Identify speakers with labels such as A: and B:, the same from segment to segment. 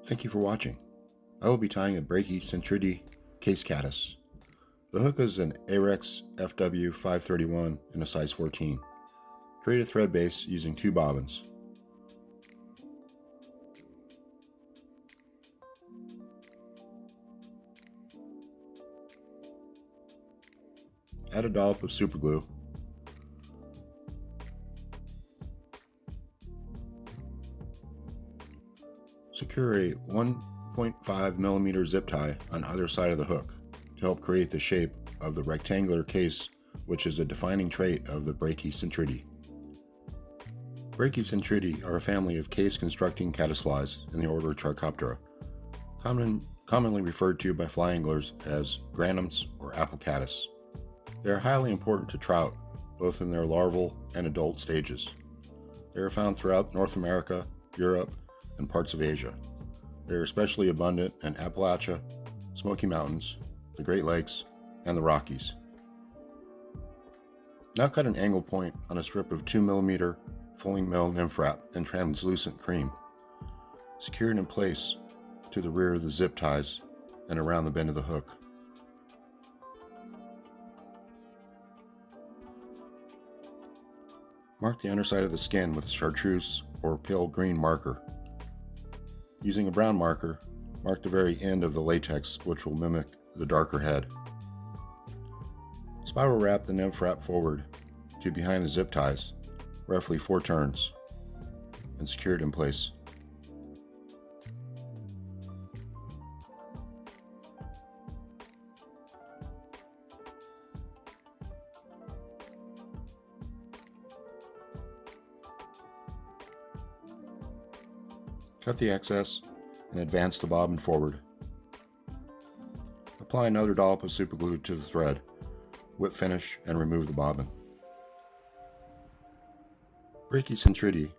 A: Thank you for watching. I will be tying a Brachycentridae case caddis. The hook is an Arex FW 531 in a size 14. Create a thread base using 2 bobbins. Add a dollop of superglue. Secure a 1.5 millimeter zip tie on either side of the hook to help create the shape of the rectangular case, which is a defining trait of the Brachycentridae. Brachycentridae are a family of case-constructing caddisflies in the order Trichoptera, commonly referred to by fly anglers as granums or apple caddis. They are highly important to trout, both in their larval and adult stages. They are found throughout North America, Europe, and parts of Asia. They are especially abundant in Appalachia, Smoky Mountains, the Great Lakes, and the Rockies. Now cut an angle point on a strip of 2 millimeter fulling mill nymph wrap in translucent cream. Secure it in place to the rear of the zip ties and around the bend of the hook. Mark the underside of the skin with a chartreuse or pale green marker. Using a brown marker, mark the very end of the latex, which will mimic the darker head. Spiral wrap the nymph wrap forward to behind the zip ties, roughly 4 turns, and secure it in place. Cut the excess and advance the bobbin forward. Apply another dollop of superglue to the thread, whip finish, and remove the bobbin. Brachycentridae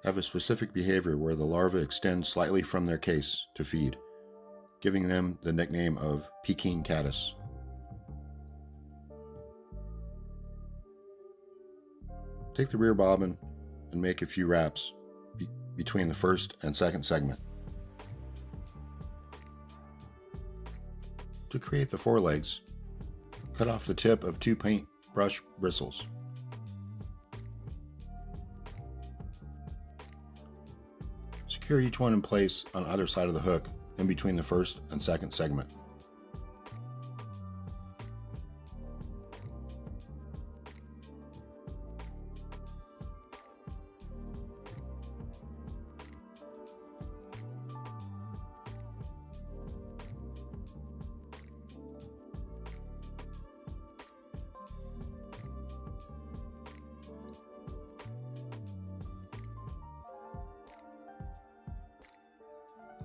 A: have a specific behavior where the larvae extend slightly from their case to feed, giving them the nickname of Peking caddis. Take the rear bobbin and make a few wraps between the first and second segment. To create the forelegs, cut off the tip of 2 paintbrush bristles. Secure each one in place on either side of the hook in between the first and second segment.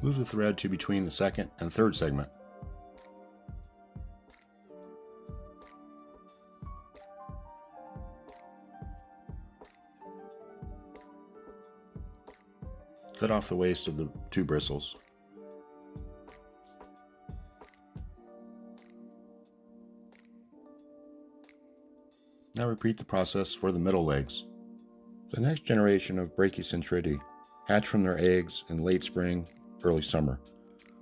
A: Move the thread to between the second and third segment. Cut off the waist of the 2 bristles. Now repeat the process for the middle legs. The next generation of Brachycentridae hatch from their eggs in late spring, early summer.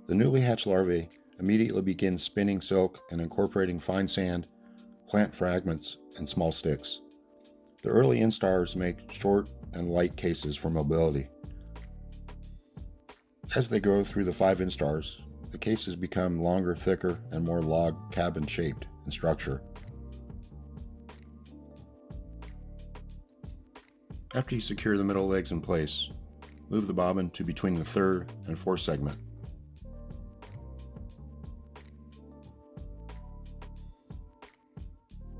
A: The newly hatched larvae immediately begin spinning silk and incorporating fine sand, plant fragments, and small sticks. The early instars make short and light cases for mobility. As they grow through the 5 instars, the cases become longer, thicker, and more log cabin shaped in structure. After you secure the middle legs in place, move the bobbin to between the 3rd and 4th segment.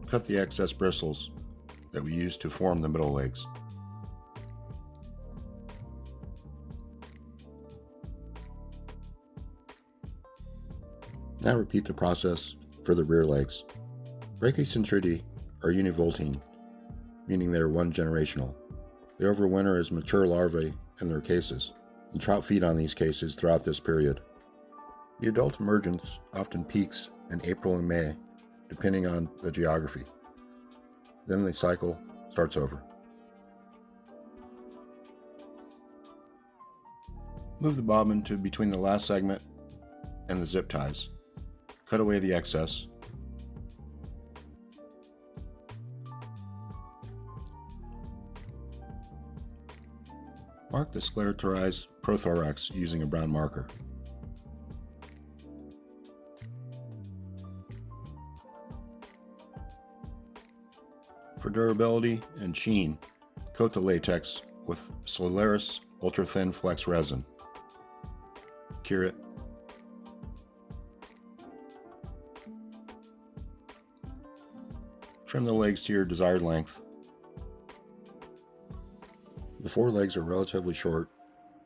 A: Cut the excess bristles that we used to form the middle legs. Now repeat the process for the rear legs. Brachycentridae are univoltine, meaning they are one-generational. They overwinter as mature larvae in their cases, and trout feed on these cases throughout this period. The adult emergence often peaks in April and May, depending on the geography. Then the cycle starts over. Move the bobbin to between the last segment and the zip ties. Cut away the excess. Mark the scleroterized prothorax using a brown marker. For durability and sheen, coat the latex with Solaris ultra-thin flex resin. Cure it. Trim the legs to your desired length. The forelegs are relatively short,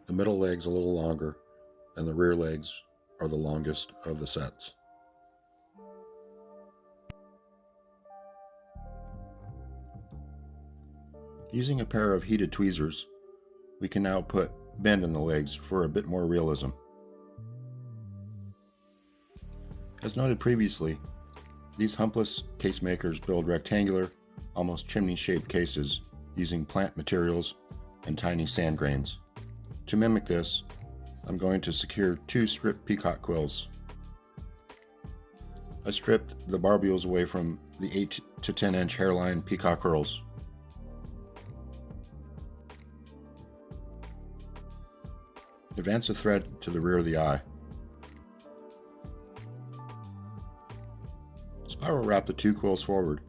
A: the middle legs a little longer, and the rear legs are the longest of the sets. Using a pair of heated tweezers, we can now put bend in the legs for a bit more realism. As noted previously, these humpless case makers build rectangular, almost chimney-shaped cases using plant materials and tiny sand grains. To mimic this, I'm going to secure 2 strip peacock quills. I stripped the barbules away from the 8 to 10 inch hairline peacock curls. Advance the thread to the rear of the eye. Spiral wrap the 2 quills forward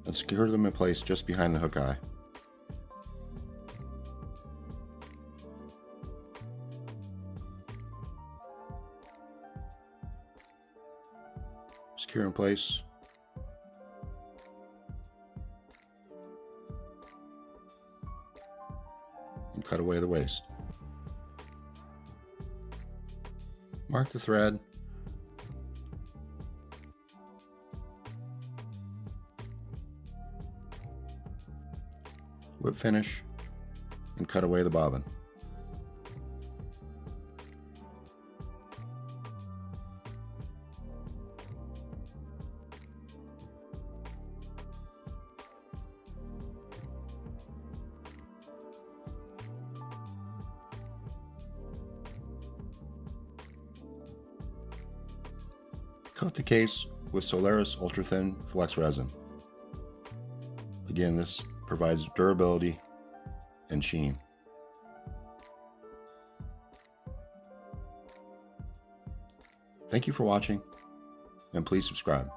A: and secure them in place just behind the hook eye. Secure in place. And cut away the waste. Mark the thread. Whip finish and cut away the bobbin. Coat the case with Solaris ultra-thin flex resin. Again, this provides durability and sheen. Thank you for watching, and please subscribe.